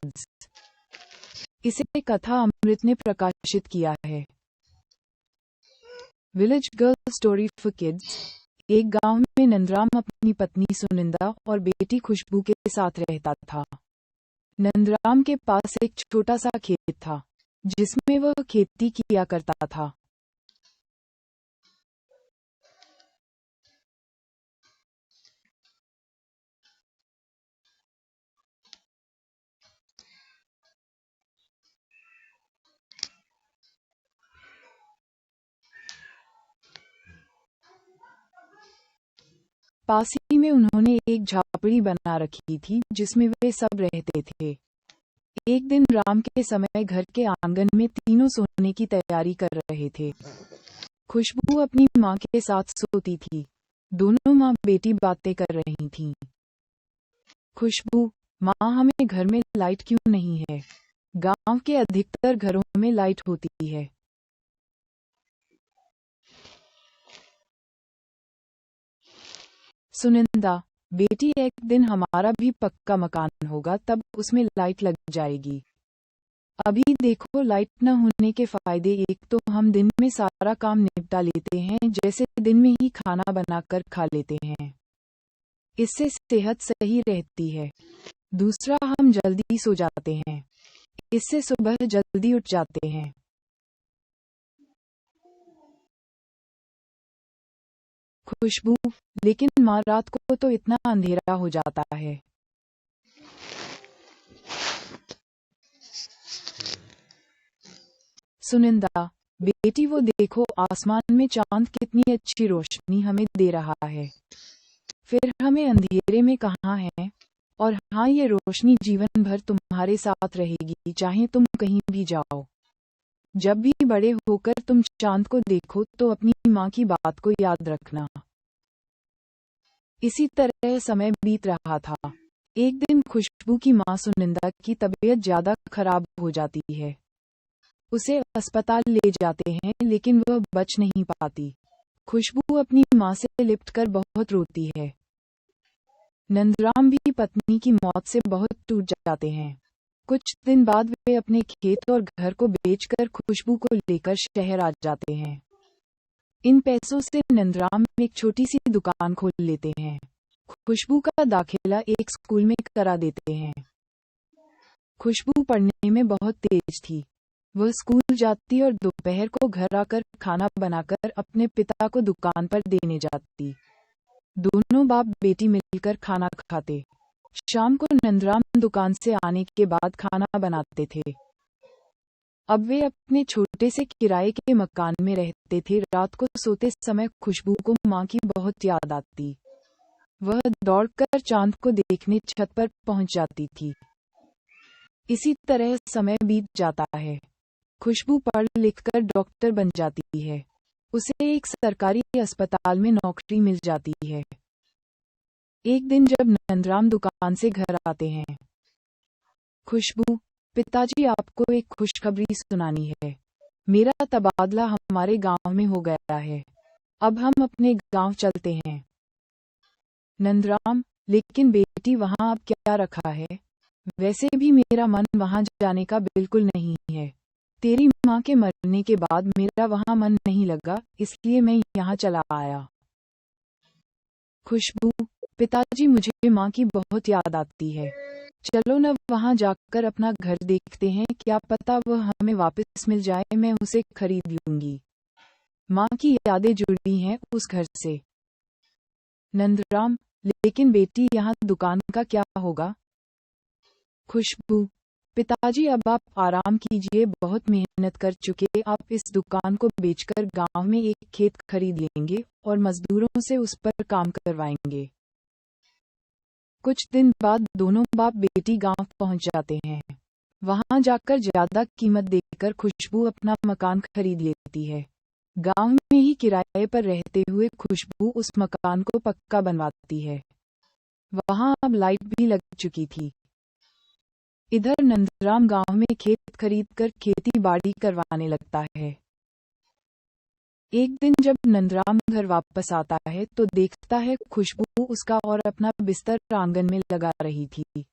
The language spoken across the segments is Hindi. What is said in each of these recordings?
किड्स। इसे कथा अमृत ने प्रकाशित किया है। Village girl story for kids. एक गांव में नंदराम अपनी पत्नी सुनिंदा और बेटी खुशबू के साथ रहता था। नंदराम के पास एक छोटा सा खेत था जिसमें वह खेती किया करता था। पास ही में उन्होंने एक झापड़ी बना रखी थी जिसमें वे सब रहते थे। एक दिन राम के समय घर के आंगन में तीनों सोने की तैयारी कर रहे थे। खुशबू अपनी माँ के साथ सोती थी। दोनों माँ बेटी बातें कर रही थीं। खुशबू, माँ हमें घर में लाइट क्यों नहीं है? गांव के अधिकतर घरों में लाइट होती है। सुनिंदा, बेटी एक दिन हमारा भी पक्का मकान होगा तब उसमें लाइट लग जाएगी। अभी देखो लाइट न होने के फायदे, एक तो हम दिन में सारा काम निपटा लेते हैं, जैसे दिन में ही खाना बनाकर खा लेते हैं, इससे सेहत सही रहती है। दूसरा हम जल्दी सो जाते हैं, इससे सुबह जल्दी उठ जाते हैं। खुशबू, लेकिन माँ रात को तो इतना अंधेरा हो जाता है। सुनिंदा, बेटी वो देखो आसमान में चांद कितनी अच्छी रोशनी हमें दे रहा है, फिर हमें अंधेरे में कहाँ है। और हाँ, ये रोशनी जीवन भर तुम्हारे साथ रहेगी, चाहे तुम कहीं भी जाओ। जब भी बड़े होकर तुम चांद को देखो तो अपनी माँ की बात को याद रखना। इसी तरह समय बीत रहा था। एक दिन खुशबू की माँ सुनिंदा की तबीयत ज्यादा खराब हो जाती है। उसे अस्पताल ले जाते हैं लेकिन वह बच नहीं पाती। खुशबू अपनी माँ से लिपटकर बहुत रोती है। नंदराम भी पत्नी की मौत से बहुत टूट जाते हैं। कुछ दिन बाद वे अपने खेत और घर को बेचकर खुशबू को लेकर शहर आ जाते हैं। इन पैसों से नंदराम एक छोटी सी दुकान खोल लेते हैं। खुशबू का दाखिला एक स्कूल में करा देते हैं। खुशबू पढ़ने में बहुत तेज थी। वह स्कूल जाती और दोपहर को घर आकर खाना बनाकर अपने पिता को दुकान पर देने जाती। दोनों बाप बेटी मिलकर खाना खाते। शाम को नंदराम दुकान से आने के बाद खाना बनाते थे। अब वे अपने छोटे से किराए के मकान में रहते थे। रात को सोते समय खुशबू को माँ की बहुत याद आती। वह दौड़कर चांद को देखने छत पर पहुंच जाती थी। इसी तरह समय बीत जाता है। खुशबू पढ़ लिखकर डॉक्टर बन जाती है। उसे एक सरकारी अस्पताल में नौकरी मिल जाती है। एक दिन जब नंदराम दुकान से घर आते हैं, खुशबू, पिताजी आपको एक खुशखबरी सुनानी है। मेरा तबादला हमारे गांव में हो गया है। अब हम अपने गांव चलते हैं। नंदराम, लेकिन बेटी वहां अब क्या रखा है? वैसे भी मेरा मन वहां जाने का बिल्कुल नहीं है। तेरी माँ के मरने के बाद मेरा वहां मन नहीं लगा, इसलिए मैं यहाँ चला आया। खुशबू, पिताजी मुझे माँ की बहुत याद आती है। चलो न वहां जाकर अपना घर देखते हैं, क्या पता वह हमें वापस मिल जाए, मैं उसे खरीद लूंगी। माँ की यादें जुड़ी हैं उस घर से। नंदराम, लेकिन बेटी यहाँ दुकान का क्या होगा? खुशबू, पिताजी अब आप आराम कीजिए, बहुत मेहनत कर चुके। आप इस दुकान को बेचकर गांव में एक खेत खरीद लेंगे और मजदूरों से उस पर काम करवाएंगे। कुछ दिन बाद दोनों बाप बेटी गांव पहुंच जाते हैं। वहां जाकर ज्यादा कीमत देकर खुशबू अपना मकान खरीद लेती है। गांव में ही किराए पर रहते हुए खुशबू उस मकान को पक्का बनवाती है। वहां अब लाइट भी लग चुकी थी। इधर नंदराम गांव में खेत खरीदकर खेती बाड़ी करवाने लगता है। एक दिन जब नंदराम घर वापस आता है तो देखता है खुशबू उसका और अपना बिस्तर आंगन में लगा रही थी।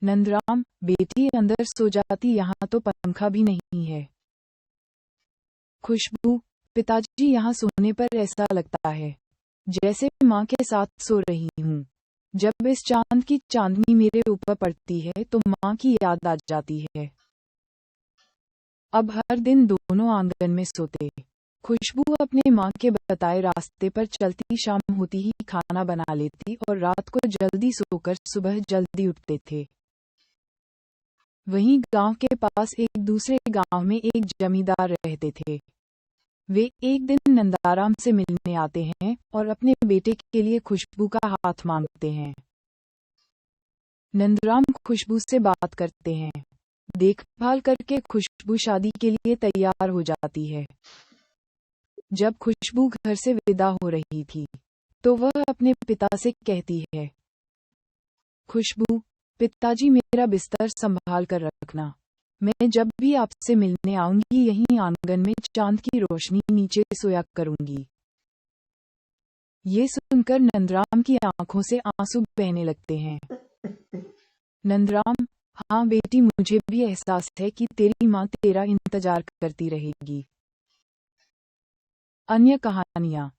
नंदराम, बेटी अंदर सो जाती, यहाँ तो पंखा भी नहीं है। खुशबू, पिताजी यहाँ सोने पर ऐसा लगता है जैसे माँ के साथ सो रही हूँ। जब इस चांद की चांदनी मेरे ऊपर पड़ती है तो माँ की याद आ जाती है। अब हर दिन दोनों आंगन में सोते। खुशबू अपने माँ के बताए रास्ते पर चलती, शाम होती ही खाना बना लेती और रात को जल्दी सोकर सुबह जल्दी उठते थे। वहीं गांव के पास एक दूसरे गांव में एक जमींदार रहते थे। वे एक दिन नंदाराम से मिलने आते हैं और अपने बेटे के लिए खुशबू का हाथ मांगते हैं। नंदराम खुशबू से बात करते हैं। देखभाल करके खुशबू शादी के लिए तैयार हो जाती है। जब खुशबू घर से विदा हो रही थी तो वह अपने पिता से कहती है, खुशबू, पिताजी मेरा बिस्तर संभाल कर रखना। मैं जब भी आपसे मिलने आऊंगी यहीं आंगन में चांद की रोशनी नीचे सोया करूंगी। ये सुनकर नंदराम की आंखों से आंसू बहने लगते हैं। नंदराम, हाँ बेटी, मुझे भी एहसास है कि तेरी माँ तेरा इंतजार करती रहेगी। अन्य कहानियाँ।